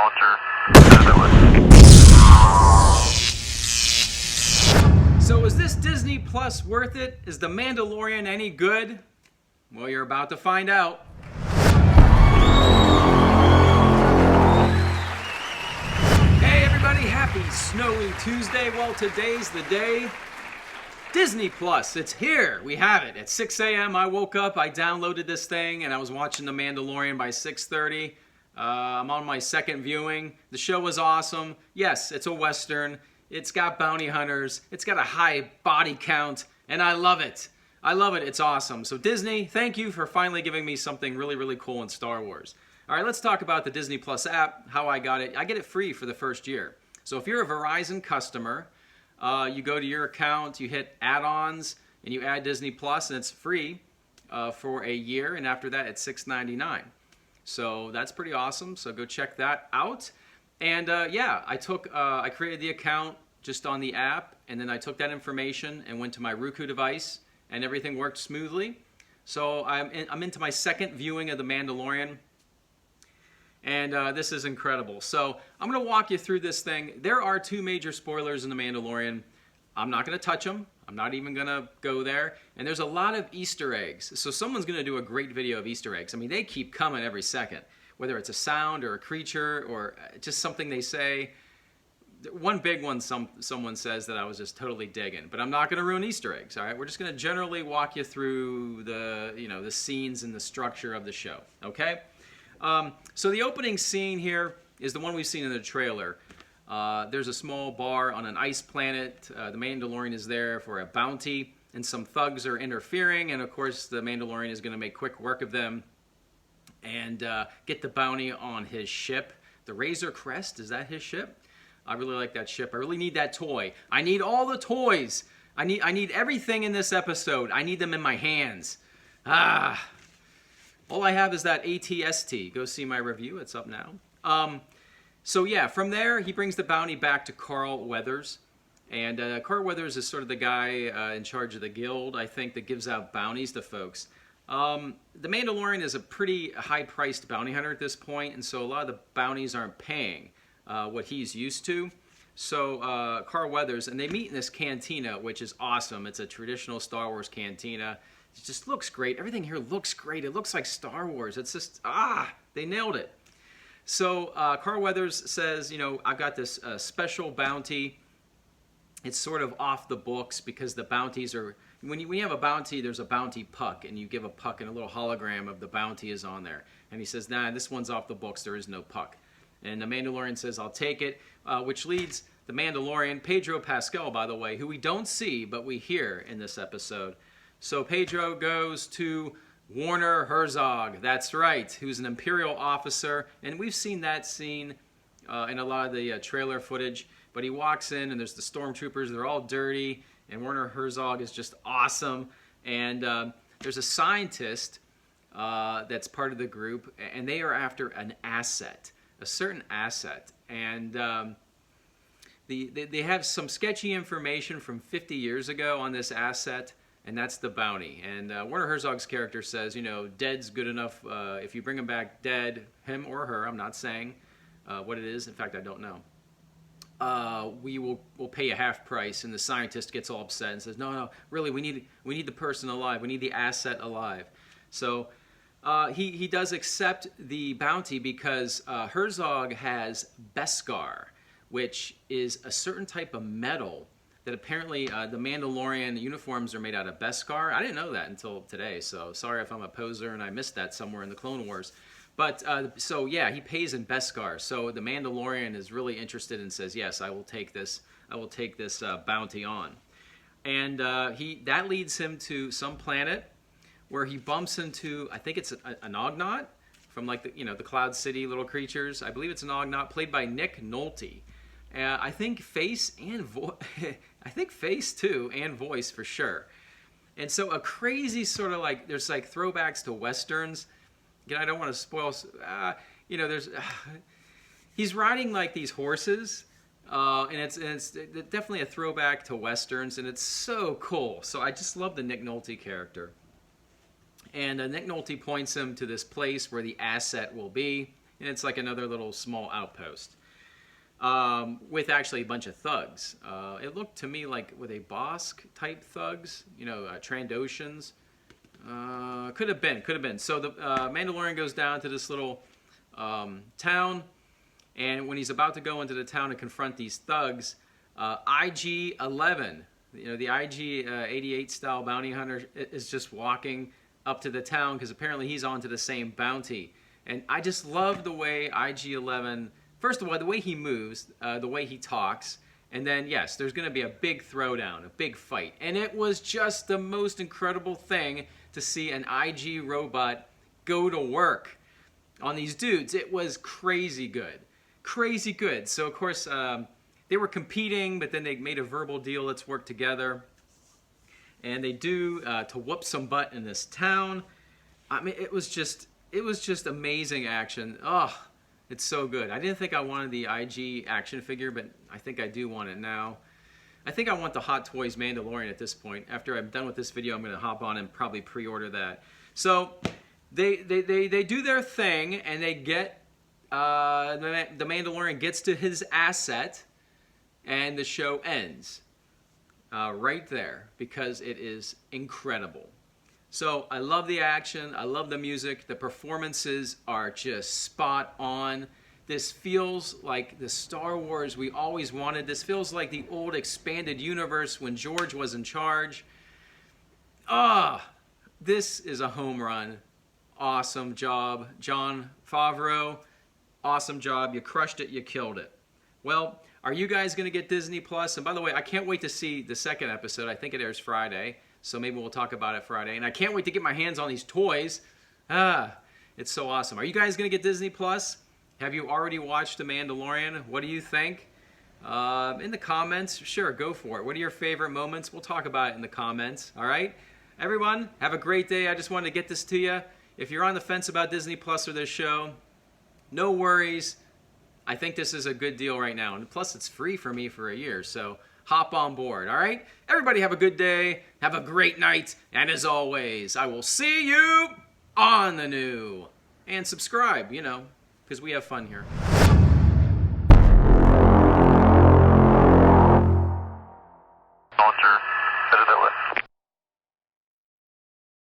culture. Fabulous. So is this Disney Plus worth it? Is The Mandalorian any good? Well, you're about to find out. Hey everybody, happy snowy Tuesday. Well, today's the day. Disney Plus, it's here. We have it. At 6 a.m. I woke up, I downloaded this thing, and I was watching The Mandalorian by 6:30. I'm on my second viewing. The show was awesome. Yes, it's a Western. It's got bounty hunters. It's got a high body count, and I love it. I love it. It's awesome. So Disney, thank you for finally giving me something really, really cool in Star Wars. All right, let's talk about the Disney Plus app, how I got it. I get it free for the first year. So if you're a Verizon customer, you go to your account, you hit add-ons, and you add Disney Plus, and it's free for a year, and after that, it's $6.99. So that's pretty awesome. So go check that out. And yeah, I created the account just on the app, and then I took that information and went to my Roku device, and everything worked smoothly. So I'm into my second viewing of The Mandalorian. And this is incredible. So I'm going to walk you through this thing. There are two major spoilers in The Mandalorian. I'm not going to touch them. I'm not even going to go there. And there's a lot of Easter eggs. So someone's going to do a great video of Easter eggs. I mean, they keep coming every second, whether it's a sound or a creature or just something they say. One big one someone says that I was just totally digging. But I'm not going to ruin Easter eggs, all right? We're just going to generally walk you through the scenes and the structure of the show, okay? So the opening scene here is the one we've seen in the trailer. There's a small bar on an ice planet. The Mandalorian is there for a bounty, and some thugs are interfering, and of course the Mandalorian is going to make quick work of them and get the bounty on his ship. The Razor Crest, is that his ship? I really like that ship. I really need that toy. I need all the toys. I need everything in this episode. I need them in my hands. All I have is that ATST. Go see my review. It's up now. So yeah, from there, he brings the bounty back to Carl Weathers. And Carl Weathers is sort of the guy in charge of the guild, I think, that gives out bounties to folks. The Mandalorian is a pretty high-priced bounty hunter at this point, and so a lot of the bounties aren't paying what he's used to. So Carl Weathers, and they meet in this cantina, which is awesome. It's a traditional Star Wars cantina. It just looks great. Everything here looks great. It looks like Star Wars. It's just, they nailed it. So Carl Weathers says, I've got this special bounty. It's sort of off the books because the bounties are, when you have a bounty, there's a bounty puck, and you give a puck and a little hologram of the bounty is on there. And he says, nah, this one's off the books. There is no puck. And the Mandalorian says, I'll take it, which leads the Mandalorian, Pedro Pascal, by the way, who we don't see, but we hear in this episode. So Pedro goes to Werner Herzog, that's right, who's an Imperial officer, and we've seen that scene in a lot of the trailer footage, but he walks in and there's the stormtroopers, they're all dirty, and Werner Herzog is just awesome, and there's a scientist that's part of the group, and they are after an asset, a certain asset, and they have some sketchy information from 50 years ago on this asset, and that's the bounty. And Werner Herzog's character says, dead's good enough. If you bring him back dead, him or her, I'm not saying what it is. In fact, I don't know. We'll pay you half price. And the scientist gets all upset and says, no, really, we need the person alive. We need the asset alive. So he does accept the bounty because Herzog has Beskar, which is a certain type of metal that apparently the Mandalorian uniforms are made out of Beskar. I didn't know that until today, so sorry if I'm a poser and I missed that somewhere in the Clone Wars. But, so yeah, he pays in Beskar. So the Mandalorian is really interested and says, yes, I will take this bounty on. And that leads him to some planet where he bumps into, I think it's an Ognot from like the Cloud City little creatures. I believe it's an Ognot played by Nick Nolte. I think face and I think face too and voice for sure. And so a crazy sort of there's throwbacks to westerns. Again, I don't want to spoil. He's riding like these horses, and it's definitely a throwback to westerns, and it's so cool. So I just love the Nick Nolte character. And Nick Nolte points him to this place where the asset will be. and it's like another little small outpost with actually a bunch of thugs. It looked to me like were they Bosk type thugs, you know, Trandoshans. Could have been. So the Mandalorian goes down to this little town, and when he's about to go into the town to confront these thugs, IG-11, you know, the IG-88 style bounty hunter is just walking up to the town because apparently he's onto the same bounty. And I just love the way IG-11, first of all, the way he moves, the way he talks, and then, yes, there's going to be a big throwdown, a big fight. And it was just the most incredible thing to see an IG robot go to work on these dudes. It was crazy good. Crazy good. So, of course, they were competing, but then they made a verbal deal, let's work together. And they do to whoop some butt in this town. I mean, it was just amazing action. Oh, it's so good. I didn't think I wanted the IG action figure, but I think I do want it now. I think I want the Hot Toys Mandalorian at this point. After I'm done with this video, I'm going to hop on and probably pre-order that. So they do their thing, and they get the Mandalorian gets to his asset, and the show ends right there because it is incredible. So I love the action, I love the music, the performances are just spot on. This feels like the Star Wars we always wanted. This feels like the old expanded universe when George was in charge. This is a home run. Awesome job, Jon Favreau. Awesome job. You crushed it. You killed it. Well, are you guys going to get Disney Plus? And by the way, I can't wait to see the second episode. I think it airs Friday, so maybe we'll talk about it Friday. And I can't wait to get my hands on these toys. It's so awesome. Are you guys going to get Disney Plus? Have you already watched The Mandalorian? What do you think? In the comments, sure, go for it. What are your favorite moments? We'll talk about it in the comments, all right? Everyone, have a great day. I just wanted to get this to you. If you're on the fence about Disney Plus or this show, no worries. I think this is a good deal right now. And plus, it's free for me for a year, so hop on board, all right? Everybody have a good day. Have a great night. And as always, I will see you on the new. And subscribe, you know, because we have fun here.